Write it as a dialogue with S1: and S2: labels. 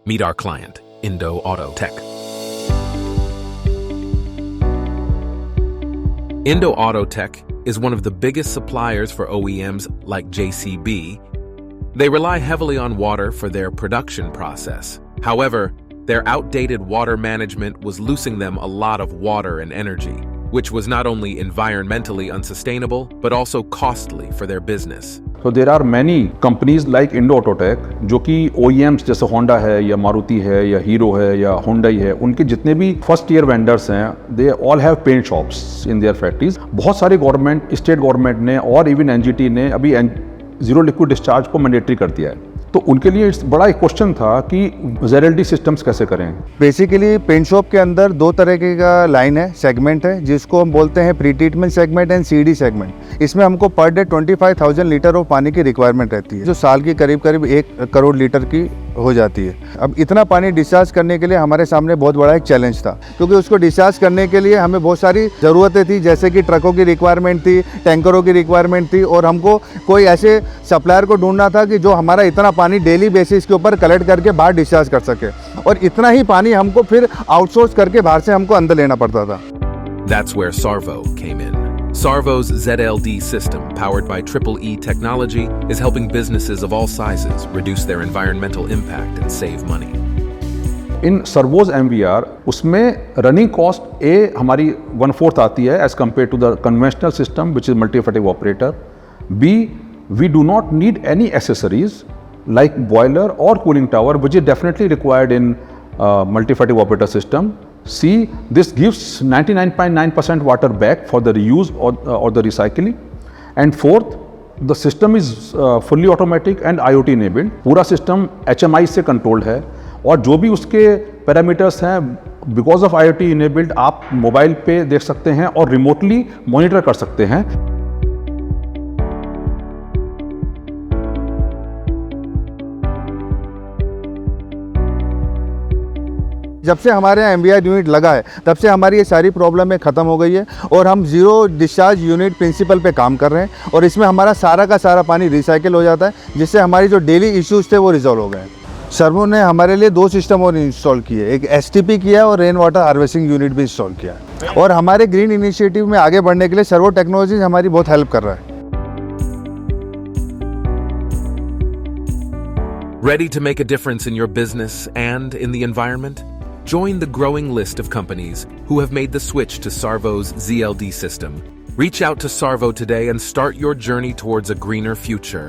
S1: Meet our client, Indo Auto Tech. Indo Auto Tech is one of the biggest suppliers for OEMs like JCB. They rely heavily on water for their production process. However, their outdated water management was losing them a lot of water and energy, which was not only environmentally unsustainable, but also costly for their business.
S2: So there are many companies like Indo Auto Tech जो कि OEMs जैसे Honda है या मारुति है या hero है या Hyundai है, उनके जितने भी फर्स्ट ईयर वेंडर्स हैं they all have paint shops in their factories. बहुत सारे गवर्नमेंट, स्टेट गवर्नमेंट ने और इवन NGT ने अभी जीरो लिक्विड डिस्चार्ज को मैंडेटरी कर दिया है, तो उनके लिए बड़ा एक क्वेश्चन था कि ZLD सिस्टम्स कैसे करें।
S3: बेसिकली पेंट शॉप के अंदर दो तरह के का लाइन है, सेगमेंट है, जिसको हम बोलते हैं pre treatment segment and CD segment. इसमें हमको पर डे 25,000 लीटर ऑफ पानी की रिक्वायरमेंट रहती है, जो साल की करीब 1 करोड़ लीटर की हो जाती है। अब इतना पानी डिस्चार्ज करने के लिए हमारे सामने बहुत बड़ा एक चैलेंज था, क्योंकि उसको डिस्चार्ज करने के लिए हमें बहुत सारी ज़रूरतें थी, जैसे कि ट्रकों की रिक्वायरमेंट थी, टैंकरों की रिक्वायरमेंट थी, और हमको कोई ऐसे सप्लायर को ढूंढना था कि जो हमारा इतना पानी डेली बेसिस के ऊपर कलेक्ट करके बाहर डिस्चार्ज कर सके, और इतना ही पानी हमको फिर आउटसोर्स करके बाहर से हमको अंदर लेना पड़ता था।
S1: That's where Sarvo came in. Sarvo's ZLD system, powered by EEE technology, is helping businesses of all sizes reduce their environmental impact and save money.
S2: In servos MVR उसमें रनिंग कॉस्ट हमारी 1/4 आती है as compared to the conventional system which is multiphasic operator. B, we do not need any accessories like boiler or cooling tower, which is definitely required in multifaceted operator system. C, this gives 99.9% water back for the reuse or the recycling. And fourth, the system is fully automatic and IoT enabled. पूरा system HMI से controlled है, और जो भी उसके parameters हैं because of IoT enabled आप mobile पे देख सकते हैं और रिमोटली मॉनिटर कर सकते हैं।
S3: जब से हमारे यहाँ MVR यूनिट लगा है, तब से हमारी ये सारी प्रॉब्लमें ख़त्म हो गई है, और हम ज़ीरो डिस्चार्ज यूनिट प्रिंसिपल पे काम कर रहे हैं, और इसमें हमारा सारा का सारा पानी रिसाइकिल हो जाता है, जिससे हमारी जो डेली इश्यूज़ थे वो रिजॉल्व हो गए। सर्वो ने हमारे लिए 2 सिस्टम और इंस्टॉल किए, एक STP किया और रेन वाटर हार्वेस्टिंग यूनिट भी इंस्टॉल किया, और हमारे ग्रीन इनिशिएटिव में आगे बढ़ने के लिए सर्वो टेक्नोलॉजीज हमारी बहुत हेल्प कर रहा है।
S1: Ready to make a difference in your business and in the environment? Join the growing list of companies who have made the switch to Sarvo's ZLD system. Reach out to Sarvo today and start your journey towards a greener future.